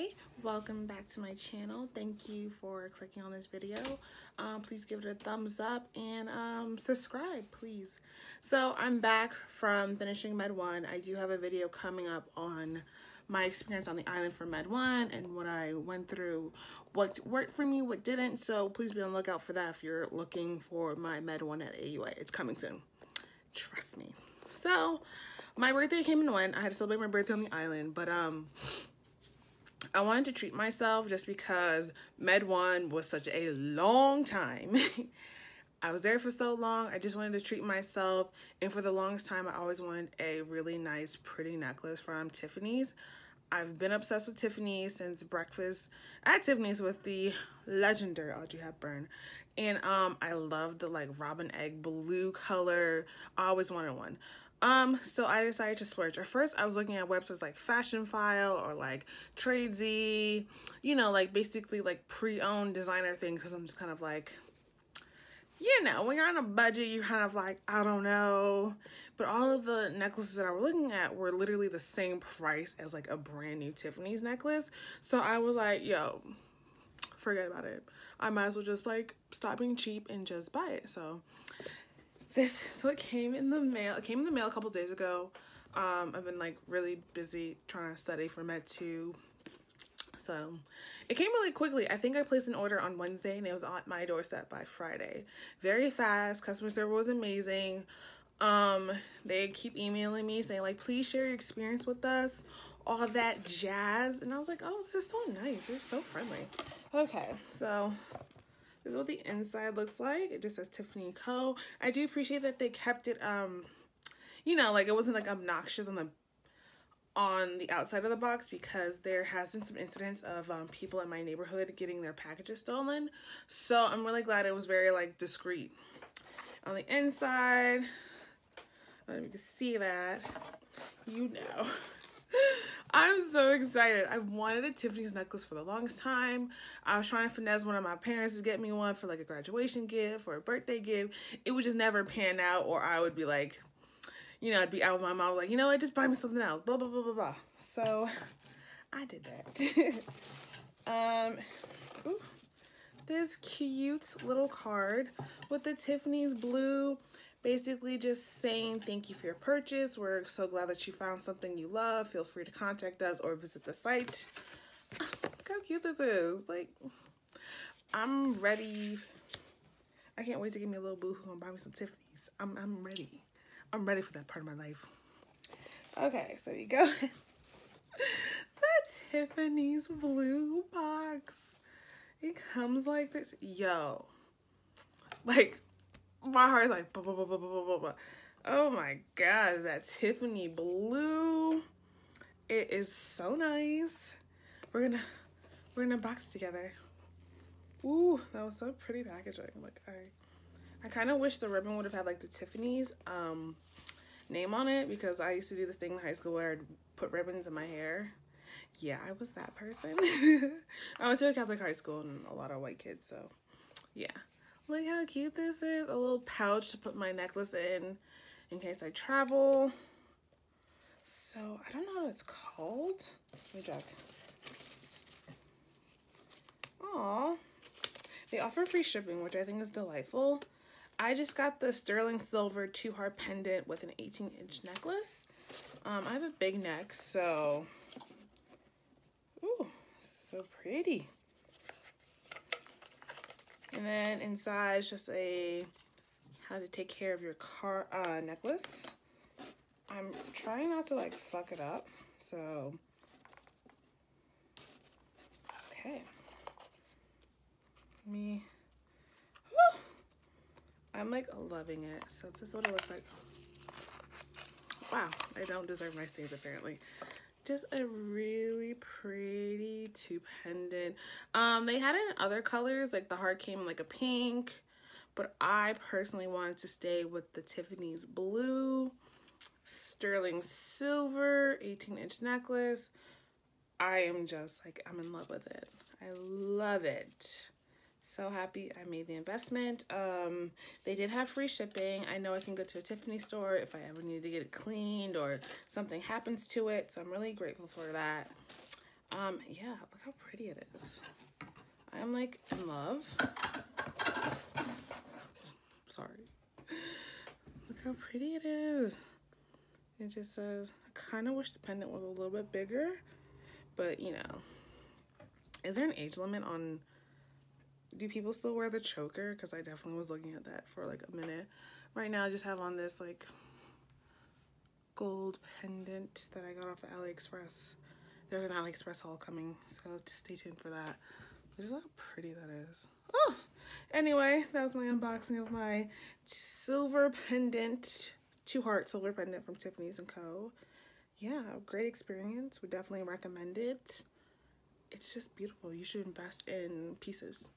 Hi, welcome back to my channel. Thank you for clicking on this video. Please give it a thumbs up and subscribe, please. So I'm back from finishing Med 1. I do have a video coming up on my experience on the island for Med 1 and what I went through, what worked for me, what didn't. So please be on the lookout for that if you're looking for my Med 1 at AUA. It's coming soon. Trust me. So my birthday came and went. I had to celebrate my birthday on the island, but I wanted to treat myself just because Med 1 was such a long time. I was there for so long. I just wanted to treat myself, and for the longest time I always wanted a really nice pretty necklace from Tiffany's. I've been obsessed with Tiffany's since breakfast at Tiffany's with the legendary Audrey Hepburn, and I love the like robin egg blue color. I always wanted one. So I decided to splurge. At first, I was looking at websites like Fashion File or like Tradesy, you know, like basically like pre-owned designer things, because I'm just kind of like, you know, when you're on a budget, you're kind of like, I don't know. But all of the necklaces that I was looking at were literally the same price as like a brand new Tiffany's necklace. So I was like, yo, forget about it. I might as well just like stop being cheap and just buy it. So it came in the mail. It came in the mail a couple days ago. I've been like really busy trying to study for Med 2. So it came really quickly. I think I placed an order on Wednesday and it was on my doorstep by Friday. Very fast. Customer service was amazing. They keep emailing me saying like, please share your experience with us, all that jazz. And I was like, oh, this is so nice. They're so friendly. Okay, so this is what the inside looks like. It just says Tiffany&Co. I do appreciate that they kept it, you know, like it wasn't like obnoxious on the outside of the box, because there has been some incidents of people in my neighborhood getting their packages stolen. So I'm really glad it was very like discreet. On the inside, I don't know if you can see that, you know. I'm so excited. I've wanted a Tiffany's necklace for the longest time. I was trying to finesse one of my parents to get me one for like a graduation gift or a birthday gift. It would just never pan out, or I would be like, you know, I'd be out with my mom like, you know what, just buy me something else, blah, blah, blah, blah, blah. So I did that. Ooh, this cute little card with the Tiffany's blue, basically just saying thank you for your purchase. We're so glad that you found something you love. Feel free to contact us or visit the site. Look how cute this is. Like, I'm ready. I can't wait to get me a little boo-hoo and buy me some Tiffany's. I'm ready. I'm ready for that part of my life. Okay, so you go. The Tiffany's blue box. It comes like this. Yo. Like, my heart is like, bah, bah, bah, bah, bah, bah, bah. Oh my gosh, that Tiffany blue. It is so nice. We're gonna box together. Ooh, that was so pretty packaging. Like, I kind of wish the ribbon would have had like the Tiffany's name on it, because I used to do this thing in high school where I'd put ribbons in my hair. Yeah, I was that person. I went to a Catholic high school and a lot of white kids, so yeah. Look how cute this is. A little pouch to put my necklace in case I travel. So I don't know what it's called. Let me check. Aw. They offer free shipping, which I think is delightful. I just got the sterling silver 2-heart pendant with an 18-inch necklace. I have a big neck, so ooh, so pretty. And then inside is just a how to take care of your car necklace. I'm trying not to like fuck it up, so okay. Whew. I'm like loving it. So this is what it looks like. Wow, I don't deserve my stays apparently. Just a really pretty tube pendant. They had it in other colors, like the heart came in like a pink, but I personally wanted to stay with the Tiffany's blue, sterling silver, 18-inch necklace. I am just like, I'm in love with it. I love it. So happy I made the investment. They did have free shipping. I know I can go to a Tiffany store if I ever need to get it cleaned or something happens to it. So I'm really grateful for that. Yeah, look how pretty it is. I'm like in love. Sorry. Look how pretty it is. It just says, I kind of wish the pendant was a little bit bigger, but you know. Is there an age limit on, do people still wear the choker? Because I definitely was looking at that for like a minute. Right now I just have on this like gold pendant that I got off of AliExpress. There's an AliExpress haul coming, so stay tuned for that. Look how pretty that is. Oh, anyway, that was my unboxing of my silver pendant, 2-heart silver pendant from Tiffany&Co. Yeah, great experience. Would definitely recommend it. It's just beautiful. You should invest in pieces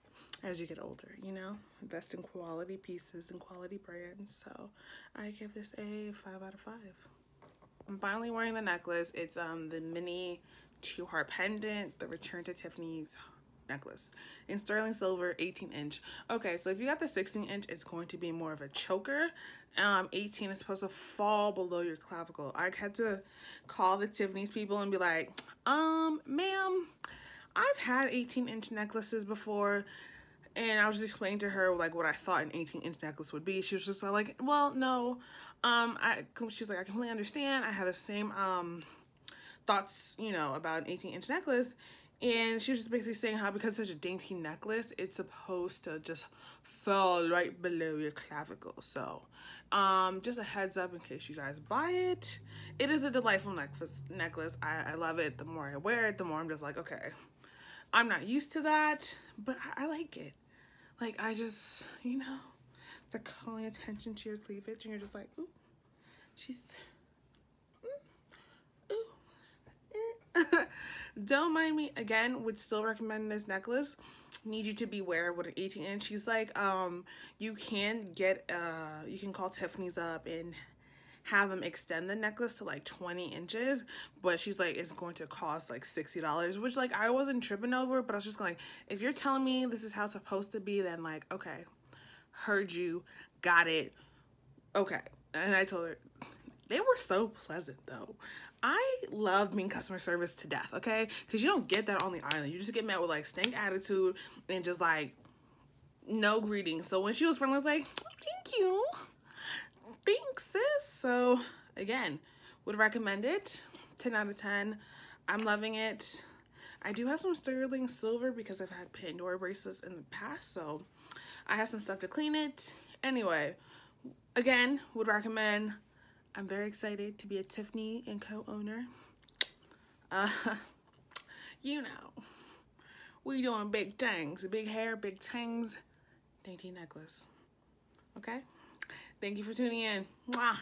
as you get older, you know? Invest in quality pieces and quality brands. So I give this a 5 out of 5. I'm finally wearing the necklace. It's the mini 2-heart pendant, the Return to Tiffany's necklace in sterling silver, 18-inch. Okay, so if you got the 16-inch, it's going to be more of a choker. 18 is supposed to fall below your clavicle. I had to call the Tiffany's people and be like, ma'am, I've had 18-inch necklaces before, and I was just explaining to her like what I thought an 18-inch necklace would be. She was just like, well, no. She's like, I completely understand. I had the same thoughts, you know, about an 18-inch necklace. And she was just basically saying how because it's such a dainty necklace, it's supposed to just fall right below your clavicle. So just a heads up in case you guys buy it. It is a delightful necklace. I love it. The more I wear it, the more I'm just like, okay, I'm not used to that, but I like it. Like, I just, you know, the calling attention to your cleavage, and you're just like, ooh, she's, Don't mind me. Again, would still recommend this necklace. Need you to beware with an 18-inch. She's like, you can call Tiffany's up and have them extend the necklace to like 20 inches, but she's like, it's going to cost like $60, which like I wasn't tripping over, but I was just like, if you're telling me this is how it's supposed to be, then like, okay, heard you, got it, okay. And I told her, they were so pleasant though. I love being customer service to death, okay? Because you don't get that on the island. You just get met with like stank attitude and just like no greetings. So when she was friendly, I was like, thank you. Thanks, sis. So again, would recommend it. 10 out of 10. I'm loving it. I do have some sterling silver because I've had Pandora bracelets in the past, so I have some stuff to clean it. Anyway, again, would recommend. I'm very excited to be a Tiffany&Co owner. You know, we doing big things. Big hair, big things, dainty necklace. Okay? Thank you for tuning in. Mwah.